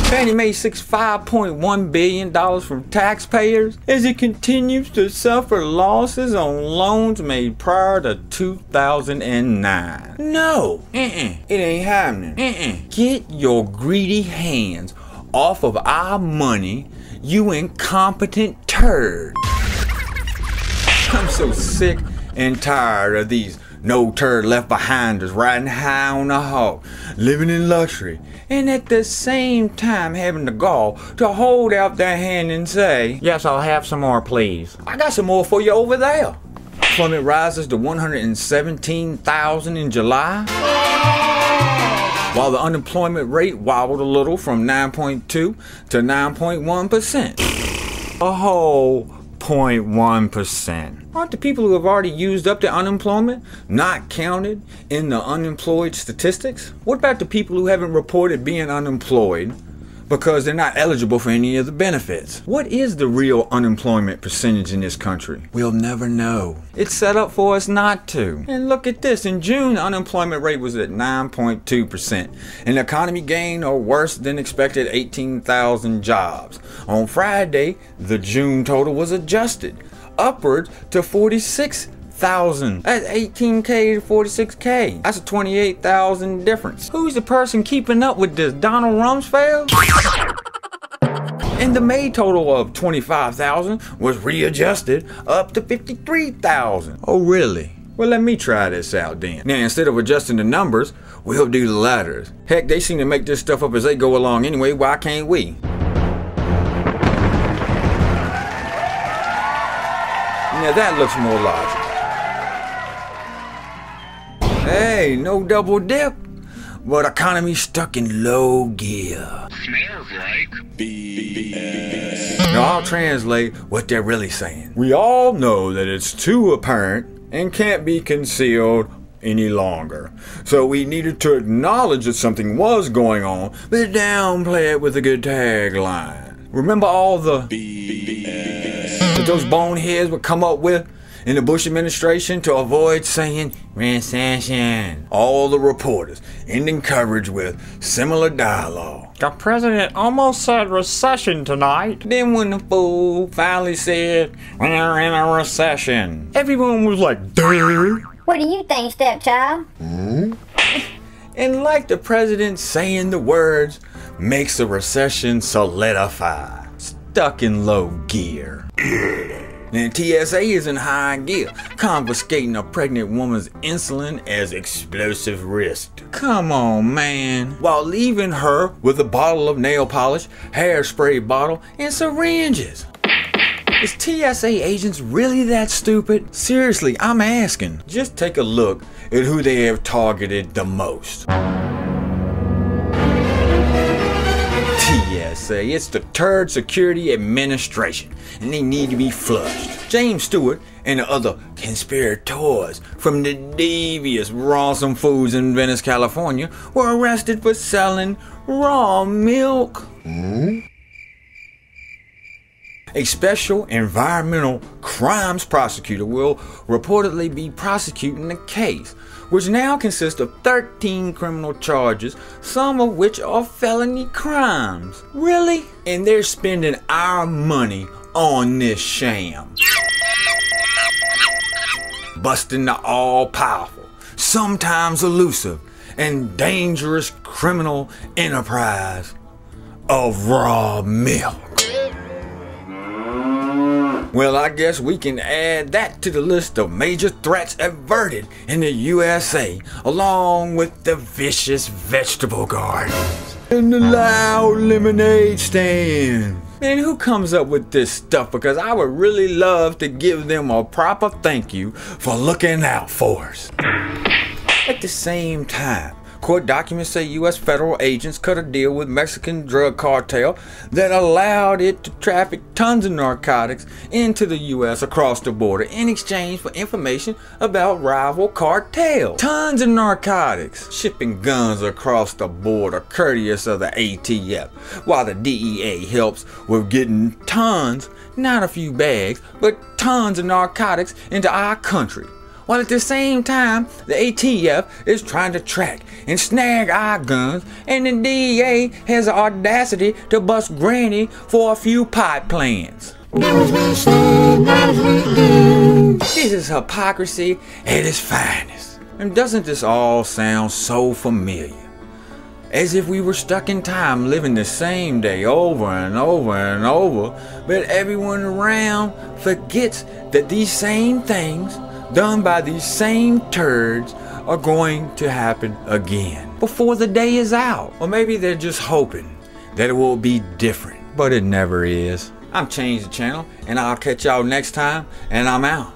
Fannie Mae seeks $5.1 billion from taxpayers as it continues to suffer losses on loans made prior to 2009. No, it ain't happening. Get your greedy hands off of our money, you incompetent turd. I'm so sick and tired of these no turd left behinders riding high on the hog, living in luxury, and at the same time having the gall to hold out their hand and say, "Yes, I'll have some more, please. I got some more for you over there." Unemployment rises to 117,000 in July, while the unemployment rate wobbled a little from 9.2 to 9.1%. A whole 0.1%. Aren't the people who have already used up their unemployment not counted in the unemployed statistics? What about the people who haven't reported being unemployed because they're not eligible for any of the benefits? What is the real unemployment percentage in this country? We'll never know. It's set up for us not to. And look at this. In June, the unemployment rate was at 9.2%. And the economy gained or worse than expected 18,000 jobs. On Friday, the June total was adjusted upwards to 46,000. That's 18K to 46K. That's a 28,000 difference. Who's the person keeping up with this? Donald Rumsfeld? And the May total of 25,000 was readjusted up to 53,000. Oh, really? Well, let me try this out then. Now, instead of adjusting the numbers, we'll do the letters. Heck, they seem to make this stuff up as they go along anyway. Why can't we? Now that looks more logical. Hey, no double dip, but economy stuck in low gear. Smells like BS. Now I'll translate what they're really saying. We all know that it's too apparent and can't be concealed any longer. So we needed to acknowledge that something was going on, but downplay it with a good tagline. Remember all the BS that those boneheads would come up with in the Bush administration to avoid saying recession? All the reporters ending coverage with similar dialogue. The president almost said recession tonight. Then when the fool finally said, "We're in a recession," everyone was like, "Duh." What do you think, stepchild? And like the president saying the words makes the recession solidify. Stuck in low gear. And TSA is in high gear, confiscating a pregnant woman's insulin as explosive risk. Come on, man. While leaving her with a bottle of nail polish, hairspray bottle, and syringes. Is TSA agents really that stupid? Seriously, I'm asking. Just take a look at who they have targeted the most. TSA, it's the Turd Security Administration, and they need to be flushed. James Stewart and the other conspirators from the devious Rawsome Foods in Venice, California, were arrested for selling raw milk. A special environmental crimes prosecutor will reportedly be prosecuting the case, which now consists of 13 criminal charges, some of which are felony crimes. Really? And they're spending our money on this sham. Busting the all-powerful, sometimes elusive, and dangerous criminal enterprise of raw milk. Well, I guess we can add that to the list of major threats averted in the USA, along with the vicious vegetable gardens and the loud lemonade stand. Man, who comes up with this stuff? Because I would really love to give them a proper thank you for looking out for us. At the same time, court documents say U.S. federal agents cut a deal with Mexican drug cartel that allowed it to traffic tons of narcotics into the U.S. across the border in exchange for information about rival cartels. Tons of narcotics, shipping guns across the border courteous of the ATF, while the DEA helps with getting tons, not a few bags, but tons of narcotics into our country, while at the same time the ATF is trying to track and snag our guns, and the DEA has the audacity to bust Granny for a few pot plants. This is hypocrisy at its finest. And doesn't this all sound so familiar? As if we were stuck in time living the same day over and over and over, but everyone around forgets that these same things done by these same turds are going to happen again before the day is out. Or maybe they're just hoping that it will be different, but it never is. I'm ChangeDaChannel, and I'll catch y'all next time, and I'm out.